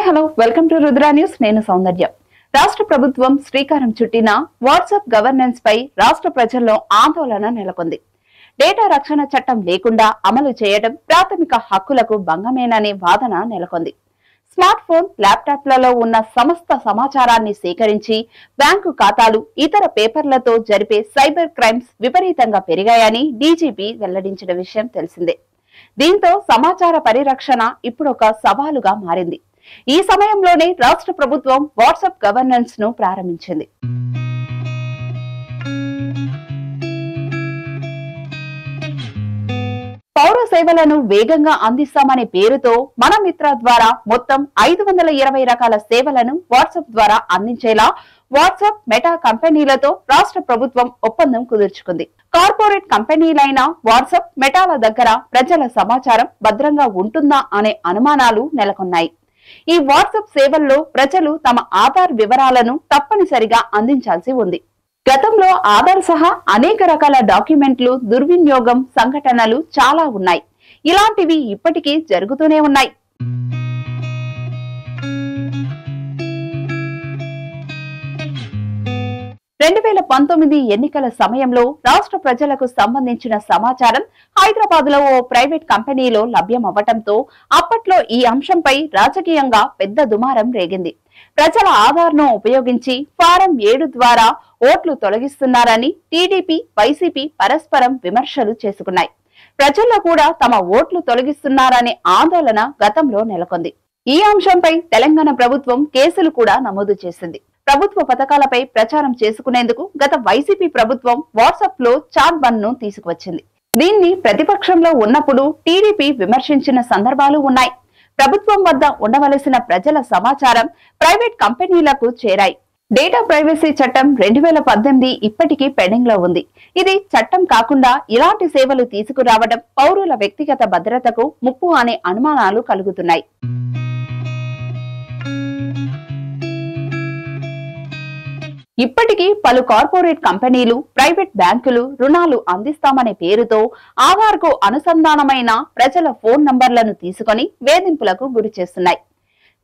Hello welcome to Rudra news. నేను సౌందర్య. రాష్ట్ర ప్రభుత్వం శ్రీకారం చుట్టిన వాట్సాప్ గవర్నెన్స్ పై రాష్ట్ర ప్రజల్లో ఆందోళన నెలకొంది. డేటా రక్షణ చట్టం లేకుండా అమలు చేయడం ప్రాథమిక హక్కులకు భంగమేననే వాదన నెలకొంది. స్మార్ట్ ఫోన్, ల్యాప్టాప్లలో ఉన్న సమస్త సమాచారాన్ని సేకరించి బ్యాంకు ఖాతాలు, ఇతర పేపర్లతో జరిపే సైబర్ క్రైమ్స్ విపరీతంగా పెరిగాయని డీజీపీ వెల్లడించిన విషయం తెలిసిందే. దీంతో సమాచార పరిరక్షణ ఇప్పుడు ఒక సవాలుగా మారింది. ఈ సమయంలోనే రాష్ట్ర ప్రభుత్వం వాట్సాప్ గవర్నెన్స్ ను ప్రారంభించింది. పౌర సేవలను వేగంగా అందిస్తామనే పేరుతో మన మిత్ర ద్వారా మొత్తం 520 రకాల సేవలను వాట్సాప్ ద్వారా అందించేలా వాట్సాప్, మెటా కంపెనీలతో రాష్ట్ర ప్రభుత్వం ఒప్పందం కుదుర్చుకుంది. కార్పొరేట్ కంపెనీలైన వాట్సాప్, మెటాల దగ్గర ప్రజల సమాచారం భద్రంగా ఉంటుందా అనే అనుమానాలు నెలకొన్నాయి. ఈ వాట్సాప్ సేవల్లో ప్రజలు తమ ఆధార్ వివరాలను తప్పనిసరిగా అందించాల్సి ఉంది. గతంలో ఆధార్ సహా అనేక రకాల డాక్యుమెంట్లు దుర్వినియోగం సంఘటనలు చాలా ఉన్నాయి. ఇలాంటివి ఇప్పటికీ జరుగుతూనే ఉన్నాయి. ఎన్నికల సమయంలో రాష్ట్ర ప్రజలకు సంబంధించిన సమాచారం హైదరాబాద్ లో ఓ ప్రైవేట్ కంపెనీలో లభ్యమవ్వటంతో అప్పట్లో ఈ అంశంపై రాజకీయంగా పెద్ద దుమారం రేగింది. ప్రజల ఆధార్ను ఉపయోగించి ఫారం 7 ద్వారా ఓట్లు తొలగిస్తున్నారని టీడీపీ, వైసీపీ పరస్పరం విమర్శలు చేసుకున్నాయి. ప్రజల్లో కూడా తమ ఓట్లు తొలగిస్తున్నారనే ఆందోళన గతంలో నెలకొంది. ఈ అంశంపై తెలంగాణ ప్రభుత్వం కేసులు కూడా నమోదు చేసింది. ప్రభుత్వ పథకాలపై ప్రచారం చేసుకునేందుకు గత వైసీపీ ప్రభుత్వం వాట్సాప్ లో చాట్ బంద్ ను తీసుకువచ్చింది. దీన్ని ప్రతిపక్షంలో ఉన్నప్పుడు టీడీపీ విమర్శించిన సందర్భాలు ఉన్నాయి. ప్రభుత్వం వద్ద ఉండవలసిన ప్రజల సమాచారం ప్రైవేట్ కంపెనీలకు చేరాయి. డేటా ప్రైవసీ చట్టం 2018 ఇప్పటికీ పెండింగ్ లో ఉంది. ఇది చట్టం కాకుండా ఇలాంటి సేవలు తీసుకురావడం పౌరుల వ్యక్తిగత భద్రతకు ముప్పు అనే అనుమానాలు కలుగుతున్నాయి. ఇప్పటికీ పలు కార్పొరేట్ కంపెనీలు, ప్రైవేట్ బ్యాంకులు రుణాలు అందిస్తామనే పేరుతో ఆధార్ కు అనుసంధానమైన ప్రజల ఫోన్ నంబర్లను తీసుకుని వేధింపులకు గురి చేస్తున్నాయి.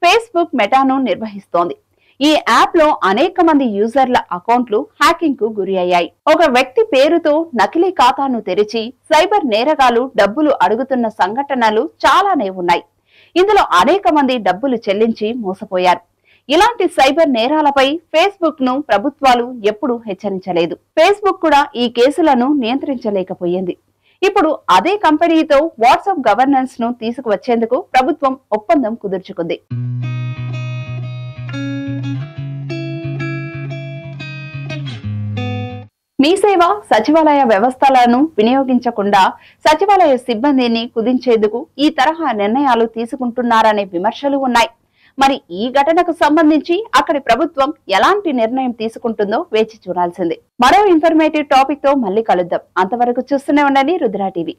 ఫేస్బుక్ మెటాను నిర్వహిస్తోంది. ఈ యాప్ లో అనేక మంది యూజర్ల అకౌంట్లు హ్యాకింగ్ కు గురి అయ్యాయి. ఒక వ్యక్తి పేరుతో నకిలీ ఖాతాను తెరిచి సైబర్ నేరగాలు డబ్బులు అడుగుతున్న సంఘటనలు చాలానే ఉన్నాయి. ఇందులో అనేక మంది డబ్బులు చెల్లించి మోసపోయారు. ఇలాంటి సైబర్ నేరాలపై ఫేస్బుక్ ను ప్రభుత్వాలు ఎప్పుడూ హెచ్చరించలేదు. ఫేస్బుక్ కూడా ఈ కేసులను నియంత్రించలేకపోయింది. ఇప్పుడు అదే కంపెనీతో వాట్సాప్ గవర్నెన్స్ ను తీసుకువచ్చేందుకు ప్రభుత్వం ఒప్పందం కుదుర్చుకుంది. మీ సేవ సచివాలయ వ్యవస్థలను వినియోగించకుండా సచివాలయ సిబ్బందిని కుదించేందుకు ఈ తరహా నిర్ణయాలు తీసుకుంటున్నారనే విమర్శలు ఉన్నాయి. మరి ఈ ఘటనకు సంబంధించి అక్కడి ప్రభుత్వం ఎలాంటి నిర్ణయం తీసుకుంటుందో వేచి చూడాల్సిందే. మరో ఇన్ఫర్మేటివ్ టాపిక్ తో మళ్ళీ కలుద్దాం. అంతవరకు చూస్తూనే ఉండండి రుద్రా టీవీ.